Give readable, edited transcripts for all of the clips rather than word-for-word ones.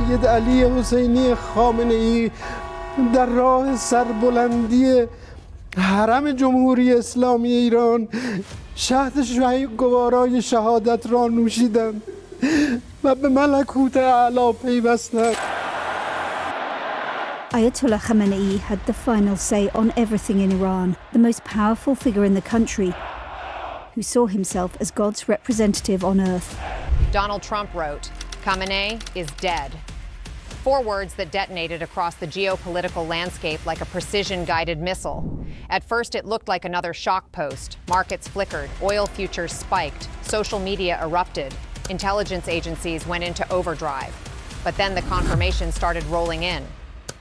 سید علی حسینی خامنه ای در راه سربلندی حرم جمهوری اسلامی ایران شهد گوارای شهادت را نوشیدند و به ملکوت اعلی پیوستند. Ayatollah Khamenei had the final say on everything in Iran, the most powerful figure in the country, who saw himself as God's representative on earth. Donald Trump wrote, "Khamenei is dead." 4 words that detonated across the geopolitical landscape like a precision-guided missile. At first, it looked like another shock post. Markets flickered, oil futures spiked, social media erupted, intelligence agencies went into overdrive. But then the confirmation started rolling in.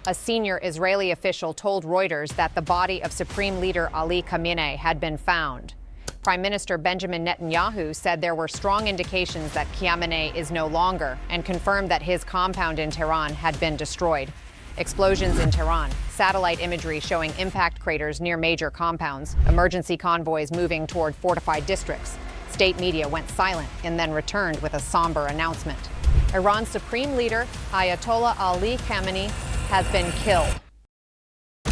A senior Israeli official told Reuters that the body of Supreme Leader Ali Khamenei had been found. Prime Minister Benjamin Netanyahu said there were strong indications that Khamenei is no longer and confirmed that his compound in Tehran had been destroyed. Explosions in Tehran, satellite imagery showing impact craters near major compounds, emergency convoys moving toward fortified districts. State media went silent and then returned with a somber announcement. Iran's supreme leader, Ayatollah Ali Khamenei, has been killed.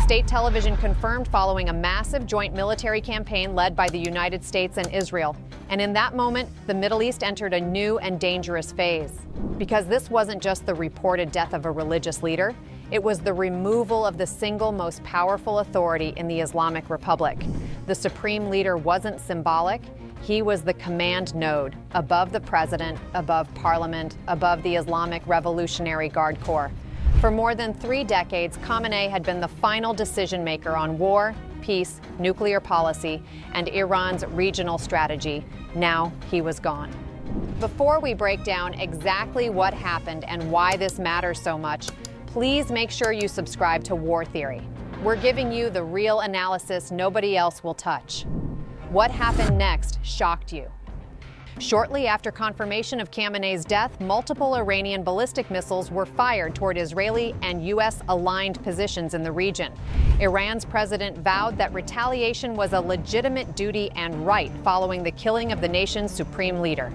State television confirmed following a massive joint military campaign led by the United States and Israel. And in that moment, the Middle East entered a new and dangerous phase. Because this wasn't just the reported death of a religious leader, it was the removal of the single most powerful authority in the Islamic Republic. The supreme leader wasn't symbolic. He was the command node, above the president, above parliament, above the Islamic Revolutionary Guard Corps. For more than 3 decades, Khamenei had been the final decision maker on war, peace, nuclear policy, and Iran's regional strategy. Now he was gone. Before we break down exactly what happened and why this matters so much, please make sure you subscribe to War Theory. We're giving you the real analysis nobody else will touch. What happened next shocked you. Shortly after confirmation of Khamenei's death, multiple Iranian ballistic missiles were fired toward Israeli and U.S. aligned positions in the region. Iran's president vowed that retaliation was a legitimate duty and right following the killing of the nation's supreme leader.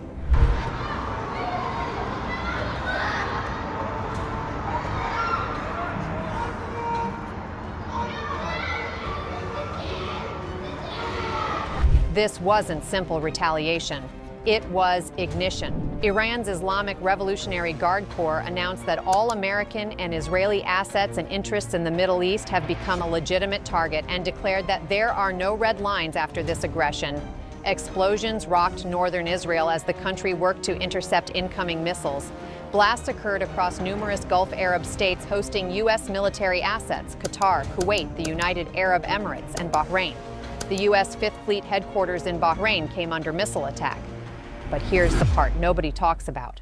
This wasn't simple retaliation. It was ignition. Iran's Islamic Revolutionary Guard Corps announced that all American and Israeli assets and interests in the Middle East have become a legitimate target and declared that there are no red lines after this aggression. Explosions rocked northern Israel as the country worked to intercept incoming missiles. Blasts occurred across numerous Gulf Arab states hosting U.S. military assets: Qatar, Kuwait, the United Arab Emirates, and Bahrain. The U.S. Fifth Fleet headquarters in Bahrain came under missile attack. But here's the part nobody talks about.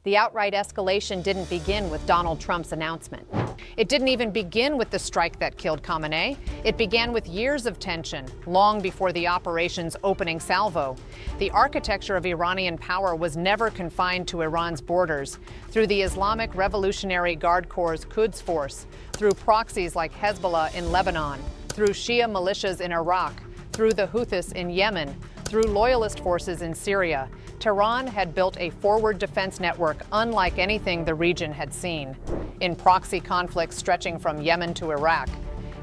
The outright escalation didn't begin with Donald Trump's announcement. It didn't even begin with the strike that killed Khamenei. It began with years of tension, long before the operation's opening salvo. The architecture of Iranian power was never confined to Iran's borders. Through the Islamic Revolutionary Guard Corps' Quds force, through proxies like Hezbollah in Lebanon, through Shia militias in Iraq, through the Houthis in Yemen, through loyalist forces in Syria, Tehran had built a forward defense network unlike anything the region had seen. In proxy conflicts stretching from Yemen to Iraq,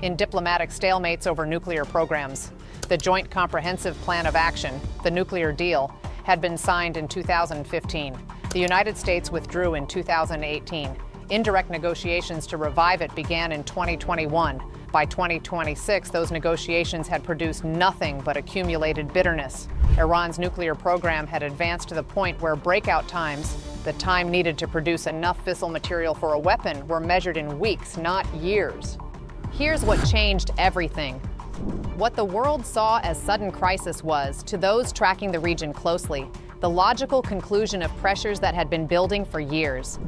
in diplomatic stalemates over nuclear programs, the Joint Comprehensive Plan of Action, the nuclear deal, had been signed in 2015. The United States withdrew in 2018. Indirect negotiations to revive it began in 2021. By 2026, those negotiations had produced nothing but accumulated bitterness. Iran's nuclear program had advanced to the point where breakout times, the time needed to produce enough fissile material for a weapon, were measured in weeks, not years. Here's what changed everything. What the world saw as sudden crisis was, to those tracking the region closely, the logical conclusion of pressures that had been building for years.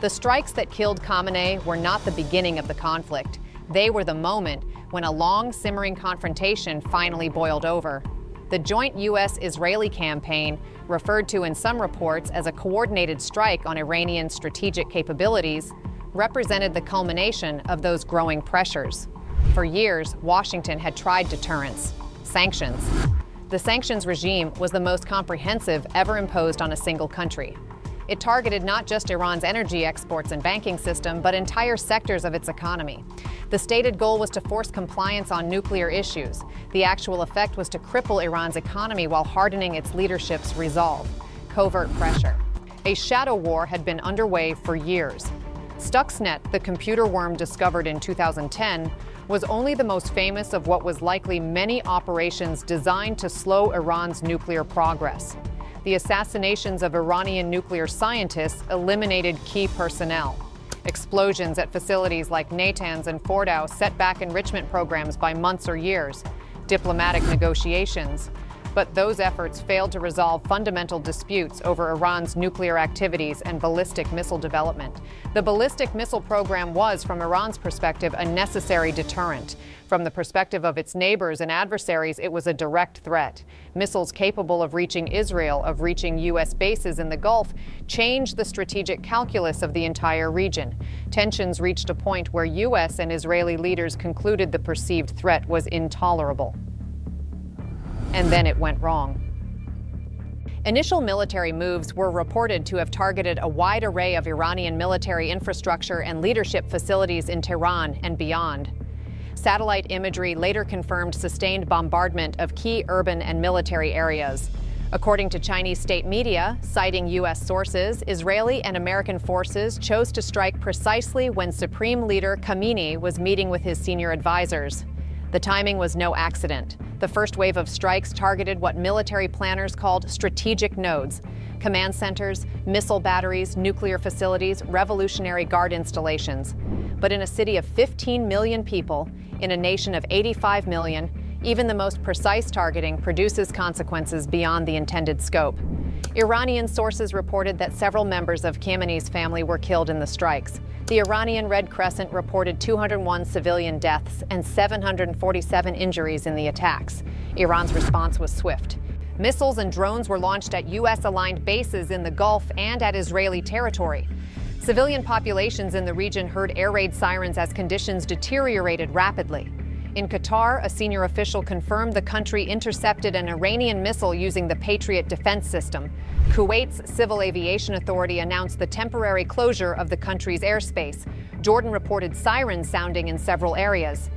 The strikes that killed Khamenei were not the beginning of the conflict. They were the moment when a long simmering confrontation finally boiled over. The joint U.S. Israeli campaign, referred to in some reports as a coordinated strike on Iranian strategic capabilities, represented the culmination of those growing pressures. For years, Washington had tried deterrence, sanctions. The sanctions regime was the most comprehensive ever imposed on a single country. It targeted not just Iran's energy exports and banking system, but entire sectors of its economy. The stated goal was to force compliance on nuclear issues. The actual effect was to cripple Iran's economy while hardening its leadership's resolve. Covert pressure. A shadow war had been underway for years. Stuxnet, the computer worm discovered in 2010, was only the most famous of what was likely many operations designed to slow Iran's nuclear progress. The assassinations of Iranian nuclear scientists eliminated key personnel. Explosions at facilities like Natanz and Fordow set back enrichment programs by months or years. Diplomatic negotiations. But those efforts failed to resolve fundamental disputes over Iran's nuclear activities and ballistic missile development. The ballistic missile program was, from Iran's perspective, a necessary deterrent. From the perspective of its neighbors and adversaries, it was a direct threat. Missiles capable of reaching Israel, of reaching U.S. bases in the Gulf, changed the strategic calculus of the entire region. Tensions reached a point where U.S. and Israeli leaders concluded the perceived threat was intolerable. And then it went wrong. Initial military moves were reported to have targeted a wide array of Iranian military infrastructure and leadership facilities in Tehran and beyond. Satellite imagery later confirmed sustained bombardment of key urban and military areas. According to Chinese state media, citing U.S. sources, Israeli and American forces chose to strike precisely when Supreme Leader Khamenei was meeting with his senior advisors. The timing was no accident. The first wave of strikes targeted what military planners called strategic nodes: command centers, missile batteries, nuclear facilities, Revolutionary Guard installations. But in a city of 15 million people, in a nation of 85 million, even the most precise targeting produces consequences beyond the intended scope. Iranian sources reported that several members of Khamenei's family were killed in the strikes. The Iranian Red Crescent reported 201 civilian deaths and 747 injuries in the attacks. Iran's response was swift. Missiles and drones were launched at U.S.-aligned bases in the Gulf and at Israeli territory. Civilian populations in the region heard air raid sirens as conditions deteriorated rapidly. In Qatar, a senior official confirmed the country intercepted an Iranian missile using the Patriot defense system. Kuwait's Civil Aviation Authority announced the temporary closure of the country's airspace. Jordan reported sirens sounding in several areas.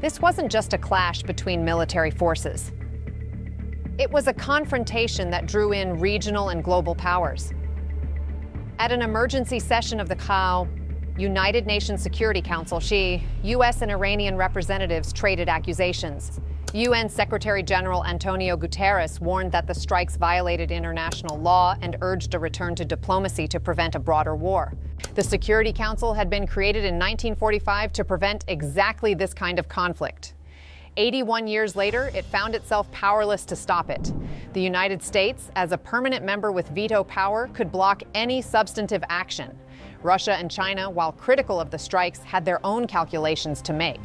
This wasn't just a clash between military forces. It was a confrontation that drew in regional and global powers. At an emergency session of the United Nations Security Council, U.S. and Iranian representatives traded accusations. UN Secretary General Antonio Guterres warned that the strikes violated international law and urged a return to diplomacy to prevent a broader war. The Security Council had been created in 1945 to prevent exactly this kind of conflict. 81 years later, it found itself powerless to stop it. The United States, as a permanent member with veto power, could block any substantive action. Russia and China, while critical of the strikes, had their own calculations to make.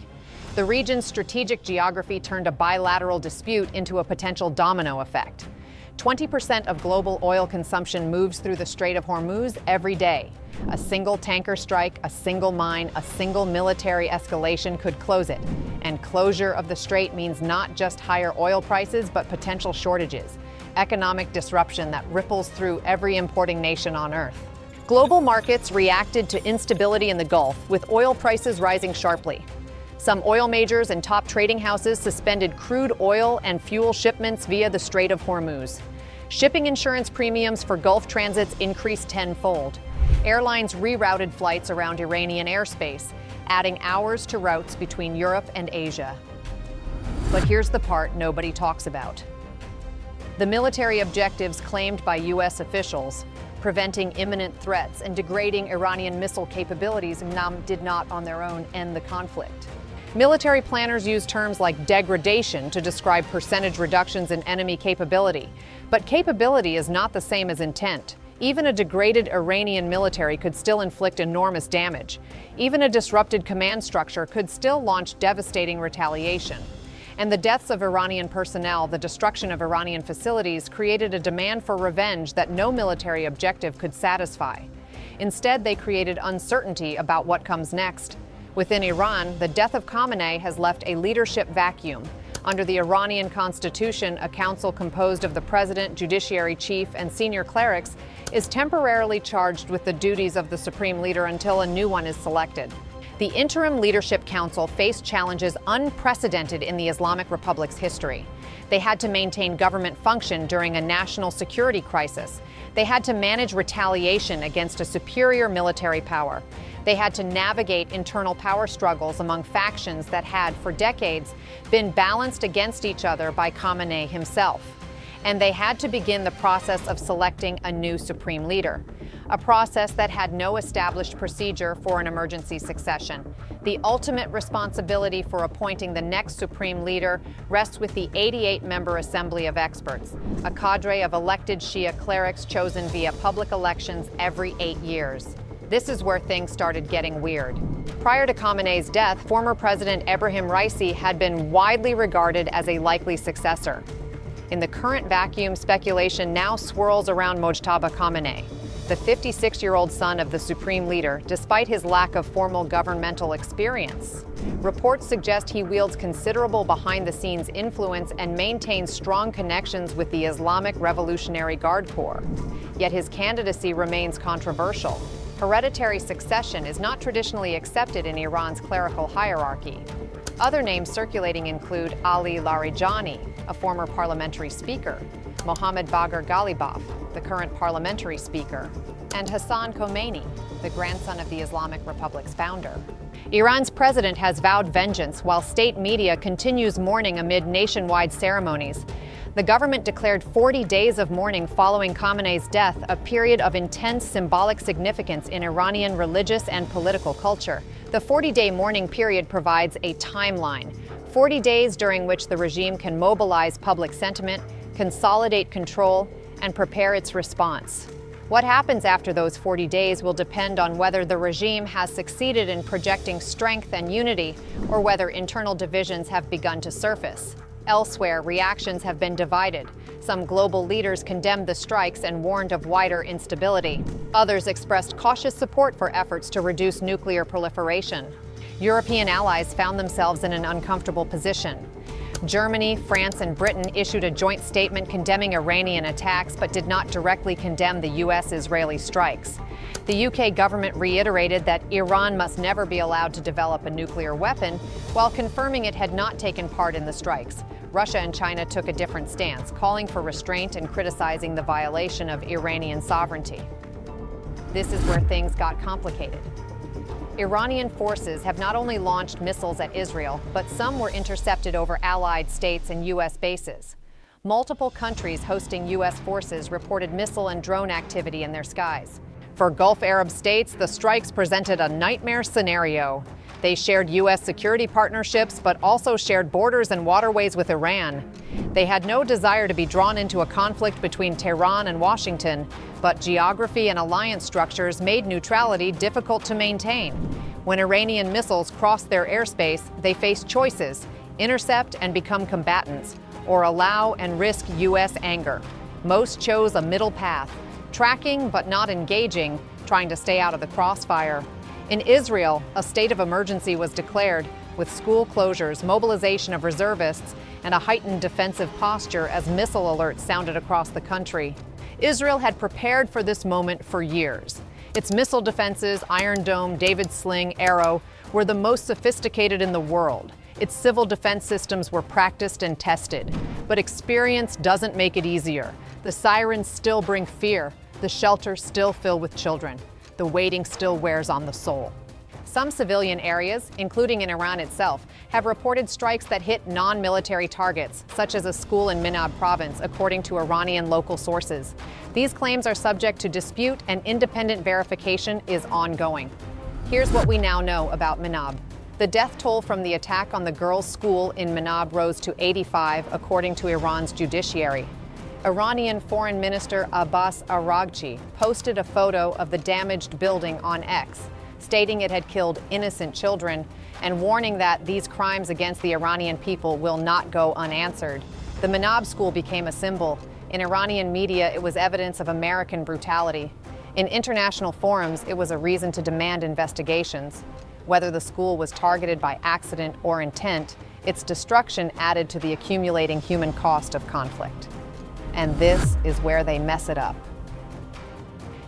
The region's strategic geography turned a bilateral dispute into a potential domino effect. 20% of global oil consumption moves through the Strait of Hormuz every day. A single tanker strike, a single mine, a single military escalation could close it. And closure of the strait means not just higher oil prices, but potential shortages. Economic disruption that ripples through every importing nation on Earth. Global markets reacted to instability in the Gulf, with oil prices rising sharply. Some oil majors and top trading houses suspended crude oil and fuel shipments via the Strait of Hormuz. Shipping insurance premiums for Gulf transits increased tenfold. Airlines rerouted flights around Iranian airspace, adding hours to routes between Europe and Asia. But here's the part nobody talks about. The military objectives claimed by U.S. officials, preventing imminent threats and degrading Iranian missile capabilities, did not on their own end the conflict. Military planners use terms like degradation to describe percentage reductions in enemy capability. But capability is not the same as intent. Even a degraded Iranian military could still inflict enormous damage. Even a disrupted command structure could still launch devastating retaliation. And the deaths of Iranian personnel, the destruction of Iranian facilities, created a demand for revenge that no military objective could satisfy. Instead, they created uncertainty about what comes next. Within Iran, the death of Khamenei has left a leadership vacuum. Under the Iranian constitution, a council composed of the president, judiciary chief, and senior clerics is temporarily charged with the duties of the supreme leader until a new one is selected. The Interim Leadership Council faced challenges unprecedented in the Islamic Republic's history. They had to maintain government function during a national security crisis. They had to manage retaliation against a superior military power. They had to navigate internal power struggles among factions that had, for decades, been balanced against each other by Khamenei himself. And they had to begin the process of selecting a new supreme leader, a process that had no established procedure for an emergency succession. The ultimate responsibility for appointing the next supreme leader rests with the 88-member Assembly of Experts, a cadre of elected Shia clerics chosen via public elections every 8 years. This is where things started getting weird. Prior to Khamenei's death, former President Ebrahim Raisi had been widely regarded as a likely successor. In the current vacuum, speculation now swirls around Mojtaba Khamenei, the 56-year-old son of the supreme leader, despite his lack of formal governmental experience. Reports suggest he wields considerable behind-the-scenes influence and maintains strong connections with the Islamic Revolutionary Guard Corps. Yet his candidacy remains controversial. Hereditary succession is not traditionally accepted in Iran's clerical hierarchy. Other names circulating include Ali Larijani, a former parliamentary speaker, Mohammad Bagher Ghalibaf, the current parliamentary speaker, and Hassan Khomeini, the grandson of the Islamic Republic's founder. Iran's president has vowed vengeance while state media continues mourning amid nationwide ceremonies. The government declared 40 days of mourning following Khamenei's death, a period of intense symbolic significance in Iranian religious and political culture. The 40-day mourning period provides a timeline, 40 days during which the regime can mobilize public sentiment, consolidate control, and prepare its response. What happens after those 40 days will depend on whether the regime has succeeded in projecting strength and unity, or whether internal divisions have begun to surface. Elsewhere, reactions have been divided. Some global leaders condemned the strikes and warned of wider instability. Others expressed cautious support for efforts to reduce nuclear proliferation. European allies found themselves in an uncomfortable position. Germany, France, and Britain issued a joint statement condemning Iranian attacks but did not directly condemn the U.S. Israeli strikes. The UK government reiterated that Iran must never be allowed to develop a nuclear weapon, while confirming it had not taken part in the strikes. Russia and China took a different stance, calling for restraint and criticizing the violation of Iranian sovereignty. This is where things got complicated. Iranian forces have not only launched missiles at Israel, but some were intercepted over allied states and U.S. bases. Multiple countries hosting U.S. forces reported missile and drone activity in their skies. For Gulf Arab states, the strikes presented a nightmare scenario. They shared U.S. security partnerships, but also shared borders and waterways with Iran. They had no desire to be drawn into a conflict between Tehran and Washington, but geography and alliance structures made neutrality difficult to maintain. When Iranian missiles crossed their airspace, they faced choices: intercept and become combatants, or allow and risk U.S. anger. Most chose a middle path, tracking but not engaging, trying to stay out of the crossfire. In Israel, a state of emergency was declared, with school closures, mobilization of reservists, and a heightened defensive posture as missile alerts sounded across the country. Israel had prepared for this moment for years. Its missile defenses, Iron Dome, David's Sling, Arrow, were the most sophisticated in the world. Its civil defense systems were practiced and tested. But experience doesn't make it easier. The sirens still bring fear. The shelters still fill with children. The waiting still wears on the soul. Some civilian areas, including in Iran itself, have reported strikes that hit non-military targets, such as a school in Minab province, according to Iranian local sources. These claims are subject to dispute, and independent verification is ongoing. Here's what we now know about Minab. The death toll from the attack on the girls' school in Minab rose to 85, according to Iran's judiciary. Iranian Foreign Minister Abbas Araghchi posted a photo of the damaged building on X, stating it had killed innocent children and warning that these crimes against the Iranian people will not go unanswered. The Minab school became a symbol. In Iranian media, it was evidence of American brutality. In international forums, it was a reason to demand investigations. Whether the school was targeted by accident or intent, its destruction added to the accumulating human cost of conflict. And this is where they mess it up.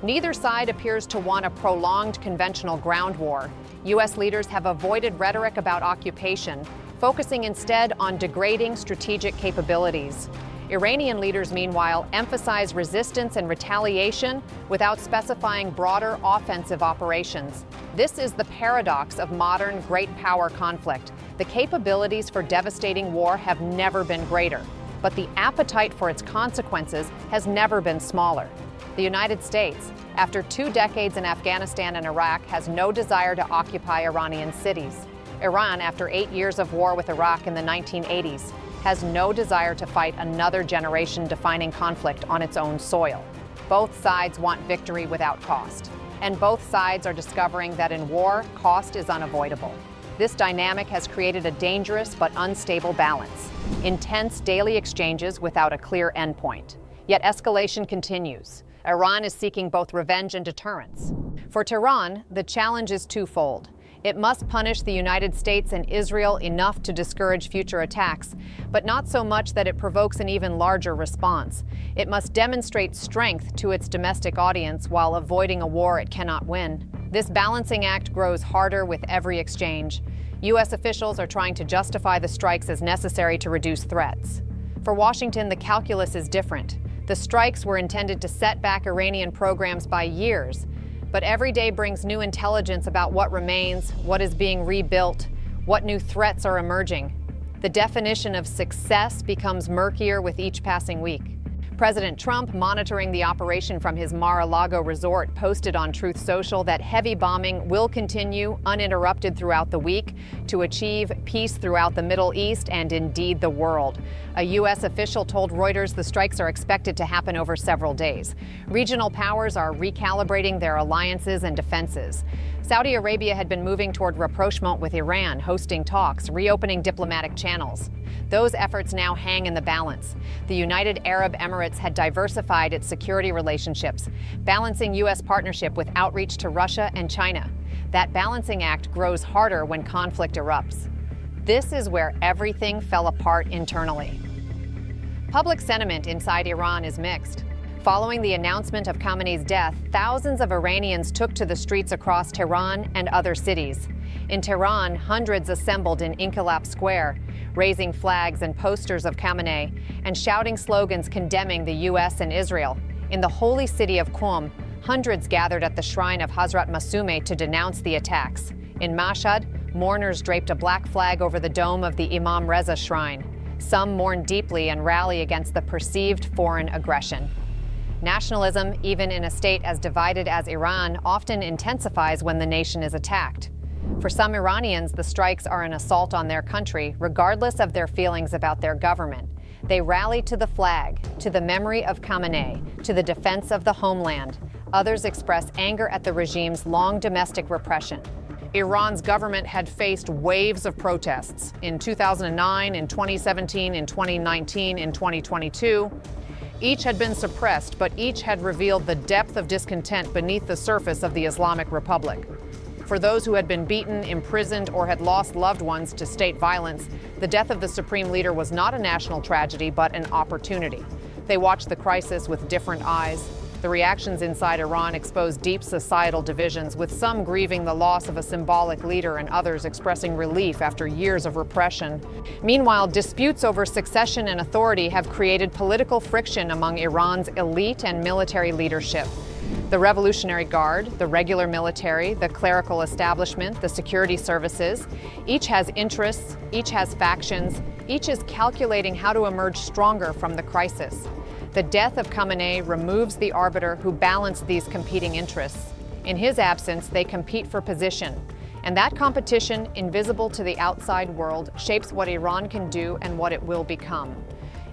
Neither side appears to want a prolonged conventional ground war. U.S. leaders have avoided rhetoric about occupation, focusing instead on degrading strategic capabilities. Iranian leaders, meanwhile, emphasize resistance and retaliation without specifying broader offensive operations. This is the paradox of modern great power conflict. The capabilities for devastating war have never been greater, but the appetite for its consequences has never been smaller. The United States, after 2 decades in Afghanistan and Iraq, has no desire to occupy Iranian cities. Iran, after 8 years of war with Iraq in the 1980s, has no desire to fight another generation-defining conflict on its own soil. Both sides want victory without cost, and both sides are discovering that in war, cost is unavoidable. This dynamic has created a dangerous but unstable balance. Intense daily exchanges without a clear endpoint. Yet escalation continues. Iran is seeking both revenge and deterrence. For Tehran, the challenge is twofold. It must punish the United States and Israel enough to discourage future attacks, but not so much that it provokes an even larger response. It must demonstrate strength to its domestic audience while avoiding a war it cannot win. This balancing act grows harder with every exchange. U.S. officials are trying to justify the strikes as necessary to reduce threats. For Washington, the calculus is different. The strikes were intended to set back Iranian programs by years, but every day brings new intelligence about what remains, what is being rebuilt, what new threats are emerging. The definition of success becomes murkier with each passing week. President Trump, monitoring the operation from his Mar-a-Lago resort, posted on Truth Social that heavy bombing will continue uninterrupted throughout the week to achieve peace throughout the Middle East and indeed the world. A U.S. official told Reuters the strikes are expected to happen over several days. Regional powers are recalibrating their alliances and defenses. Saudi Arabia had been moving toward rapprochement with Iran, hosting talks, reopening diplomatic channels. Those efforts now hang in the balance. The United Arab Emirates had diversified its security relationships, balancing U.S. partnership with outreach to Russia and China. That balancing act grows harder when conflict erupts. This is where everything fell apart internally. Public sentiment inside Iran is mixed. Following the announcement of Khamenei's death, thousands of Iranians took to the streets across Tehran and other cities. In Tehran, hundreds assembled in Inqilab Square, raising flags and posters of Khamenei and shouting slogans condemning the U.S. and Israel. In the holy city of Qom, hundreds gathered at the shrine of Hazrat Masumeh to denounce the attacks. In Mashhad, mourners draped a black flag over the dome of the Imam Reza shrine. Some mourn deeply and rally against the perceived foreign aggression. Nationalism, even in a state as divided as Iran, often intensifies when the nation is attacked. For some Iranians, the strikes are an assault on their country, regardless of their feelings about their government. They rally to the flag, to the memory of Khamenei, to the defense of the homeland. Others express anger at the regime's long domestic repression. Iran's government had faced waves of protests in 2009, in 2017, in 2019, in 2022. Each had been suppressed, but each had revealed the depth of discontent beneath the surface of the Islamic Republic. For those who had been beaten, imprisoned, or had lost loved ones to state violence, the death of the supreme leader was not a national tragedy, but an opportunity. They watched the crisis with different eyes. The reactions inside Iran exposed deep societal divisions, with some grieving the loss of a symbolic leader and others expressing relief after years of repression. Meanwhile, disputes over succession and authority have created political friction among Iran's elite and military leadership. The Revolutionary Guard, the regular military, the clerical establishment, the security services, each has interests, each has factions, each is calculating how to emerge stronger from the crisis. The death of Khamenei removes the arbiter who balanced these competing interests. In his absence, they compete for position. And that competition, invisible to the outside world, shapes what Iran can do and what it will become.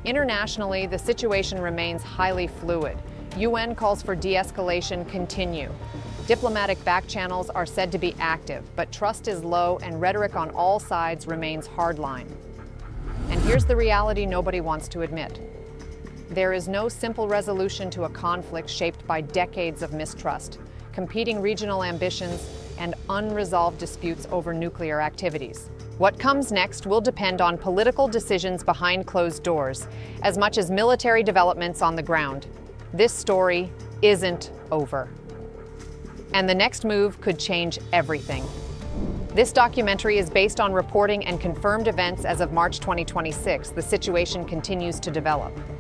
Internationally, the situation remains highly fluid. UN calls for de-escalation continue. Diplomatic back channels are said to be active, but trust is low and rhetoric on all sides remains hardline. And here's the reality nobody wants to admit. There is no simple resolution to a conflict shaped by decades of mistrust, competing regional ambitions, and unresolved disputes over nuclear activities. What comes next will depend on political decisions behind closed doors, as much as military developments on the ground. This story isn't over. And the next move could change everything. This documentary is based on reporting and confirmed events as of March 2026. The situation continues to develop.